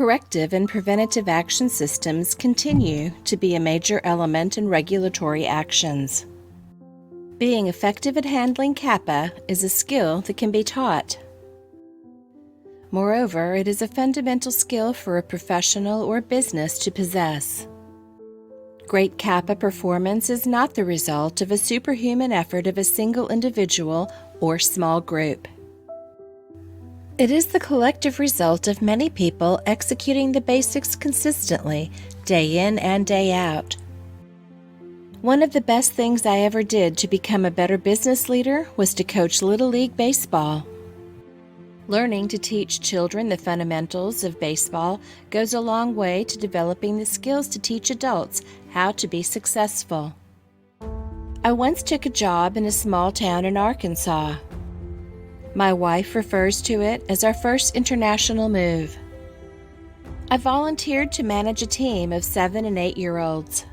Corrective and preventive action systems continue to be a major element in regulatory actions. Being effective at handling CAPA is a skill that can be taught. Moreover, it is a fundamental skill for a professional or business to possess. Great CAPA performance is not the result of a superhuman effort of a single individual or small group. It is the collective result of many people executing the basics consistently, day in and day out. One of the best things I ever did to become a better business leader was to coach Little League Baseball. Learning to teach children the fundamentals of baseball goes a long way to developing the skills to teach adults how to be successful. I once took a job in a small town in Arkansas. My wife refers to it as our first international move. I volunteered to manage a team of 7- and 8-year-olds.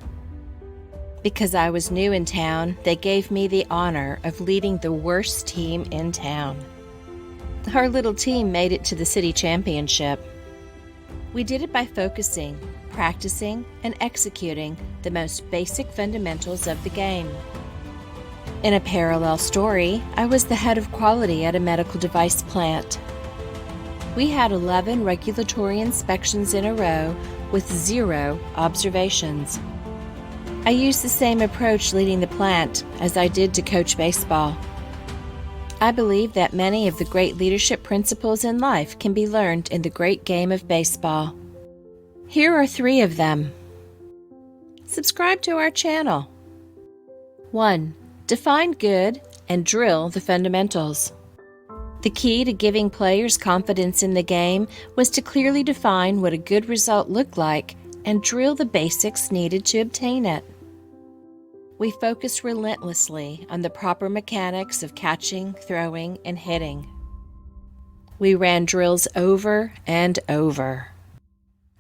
Because I was new in town, they gave me the honor of leading the worst team in town. Our little team made it to the city championship. We did it by focusing, practicing, and executing the most basic fundamentals of the game. In a parallel story, I was the head of quality at a medical device plant. We had 11 regulatory inspections in a row with 0 observations. I used the same approach leading the plant as I did to coach baseball. I believe that many of the great leadership principles in life can be learned in the great game of baseball. Here are 3 of them. Subscribe to our channel. 1. Define good and drill the fundamentals. The key to giving players confidence in the game was to clearly define what a good result looked like and drill the basics needed to obtain it. We focused relentlessly on the proper mechanics of catching, throwing, and hitting. We ran drills over and over.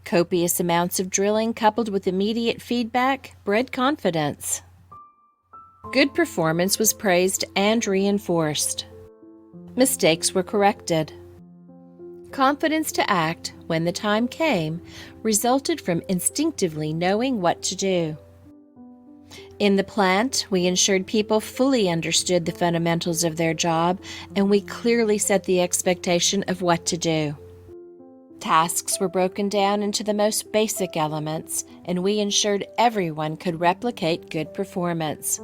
Copious amounts of drilling coupled with immediate feedback bred confidence. Good performance was praised and reinforced. Mistakes were corrected. Confidence to act, when the time came, resulted from instinctively knowing what to do. In the plant, we ensured people fully understood the fundamentals of their job, and we clearly set the expectation of what to do. Tasks were broken down into the most basic elements, and we ensured everyone could replicate good performance.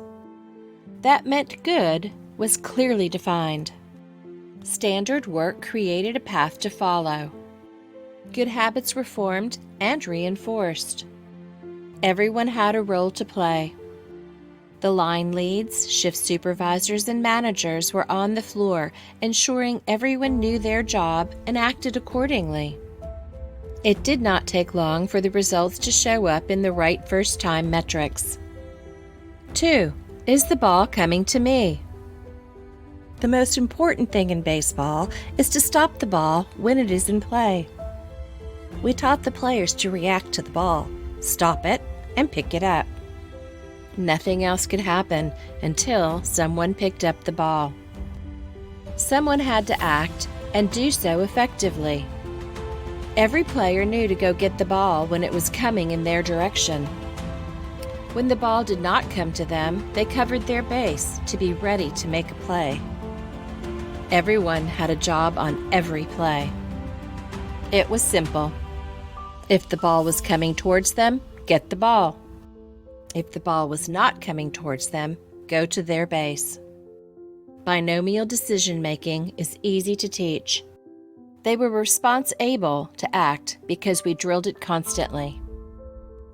That meant good was clearly defined. Standard work created a path to follow. Good habits were formed and reinforced. Everyone had a role to play. The line leads, shift supervisors, and managers were on the floor, ensuring everyone knew their job and acted accordingly. It did not take long for the results to show up in the right first-time metrics. 2. Is the ball coming to me? The most important thing in baseball is to stop the ball when it is in play. We taught the players to react to the ball, stop it, and pick it up. Nothing else could happen until someone picked up the ball. Someone had to act and do so effectively. Every player knew to go get the ball when it was coming in their direction. When the ball did not come to them, they covered their base to be ready to make a play. Everyone had a job on every play. It was simple. If the ball was coming towards them, get the ball. If the ball was not coming towards them, go to their base. Binomial decision-making is easy to teach. They were response-able to act because we drilled it constantly.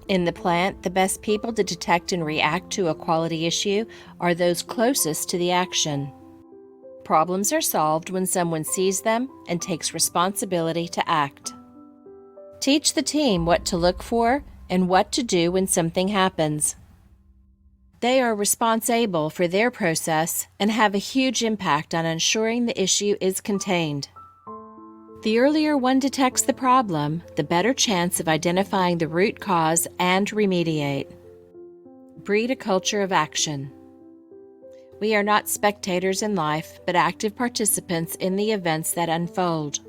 In the plant, the best people to detect and react to a quality issue are those closest to the action. Problems are solved when someone sees them and takes responsibility to act. Teach the team what to look for and what to do when something happens. They are responsible for their process and have a huge impact on ensuring the issue is contained. The earlier one detects the problem, the better chance of identifying the root cause and remediate. Breed a culture of action. We are not spectators in life, but active participants in the events that unfold.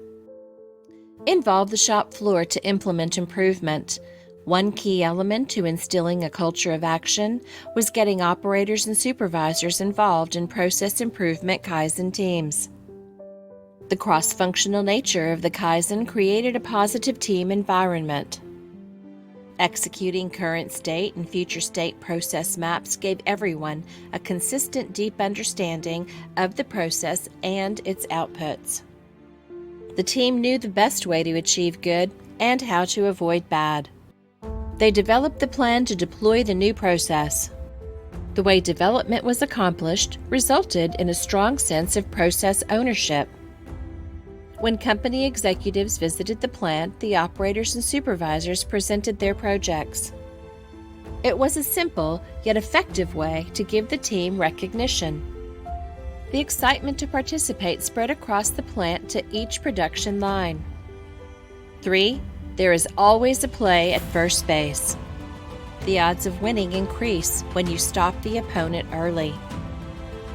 involved the shop floor to implement improvement. One key element to instilling a culture of action was getting operators and supervisors involved in process improvement kaizen teams. The cross-functional nature of the kaizen created a positive team environment. Executing current state and future state process maps gave everyone a consistent, deep understanding of the process and its outputs. The team knew the best way to achieve good and how to avoid bad. They developed the plan to deploy the new process. The way development was accomplished resulted in a strong sense of process ownership. When company executives visited the plant, the operators and supervisors presented their projects. It was a simple yet effective way to give the team recognition. The excitement to participate spread across the plant to each production line. 3. There is always a play at first base. The odds of winning increase when you stop the opponent early.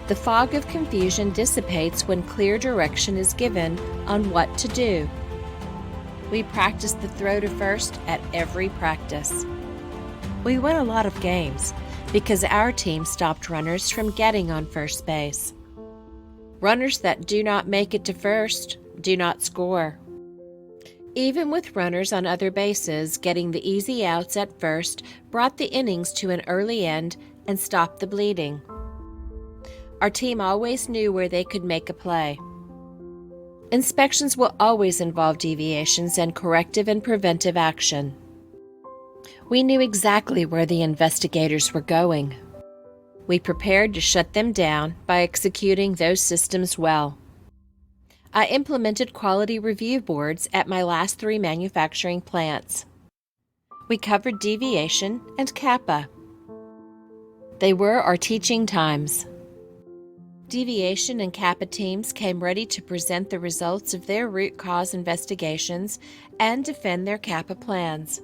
The fog of confusion dissipates when clear direction is given on what to do. We practice the throw to first at every practice. We win a lot of games because our team stopped runners from getting on first base. Runners that do not make it to first do not score. Even with runners on other bases, getting the easy outs at first brought the innings to an early end and stopped the bleeding. Our team always knew where they could make a play. Inspections will always involve deviations and corrective and preventive action. We knew exactly where the investigators were going. We prepared to shut them down by executing those systems well. I implemented quality review boards at my last 3 manufacturing plants. We covered deviation and CAPA. They were our teaching times. Deviation and CAPA teams came ready to present the results of their root cause investigations and defend their CAPA plans.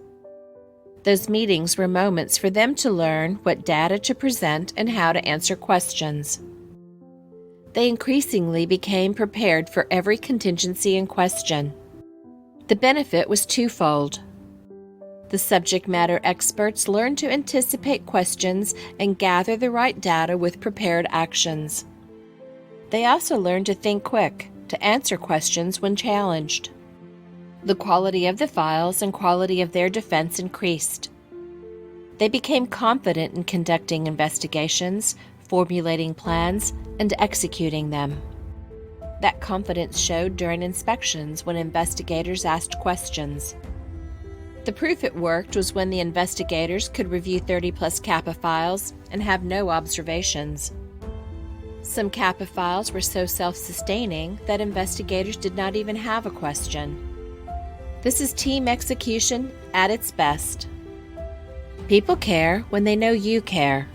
Those meetings were moments for them to learn what data to present and how to answer questions. They increasingly became prepared for every contingency and question. The benefit was twofold. The subject matter experts learned to anticipate questions and gather the right data with prepared actions. They also learned to think quick, to answer questions when challenged. The quality of the files and quality of their defense increased. They became confident in conducting investigations, formulating plans, and executing them. That confidence showed during inspections when investigators asked questions. The proof it worked was when the investigators could review 30+ CAPA files and have no observations. Some CAPA files were so self-sustaining that investigators did not even have a question. This is team execution at its best. People care when they know you care.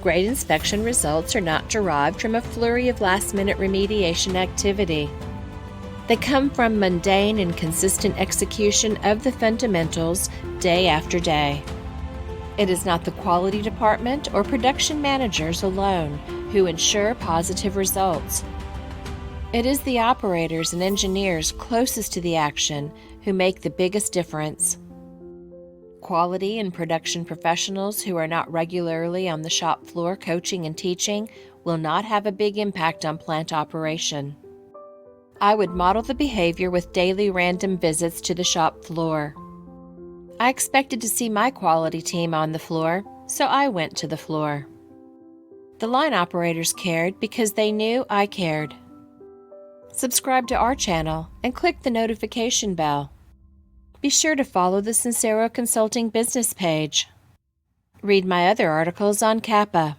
Great inspection results are not derived from a flurry of last-minute remediation activity. They come from mundane and consistent execution of the fundamentals day after day. It is not the quality department or production managers alone who ensure positive results. It is the operators and engineers closest to the action who make the biggest difference. Quality and production professionals who are not regularly on the shop floor coaching and teaching will not have a big impact on plant operation. I would model the behavior with daily random visits to the shop floor. I expected to see my quality team on the floor, so I went to the floor. The line operators cared because they knew I cared. Subscribe to our channel and click the notification bell. Be sure to follow the Sincero Consulting business page. Read my other articles on CAPA.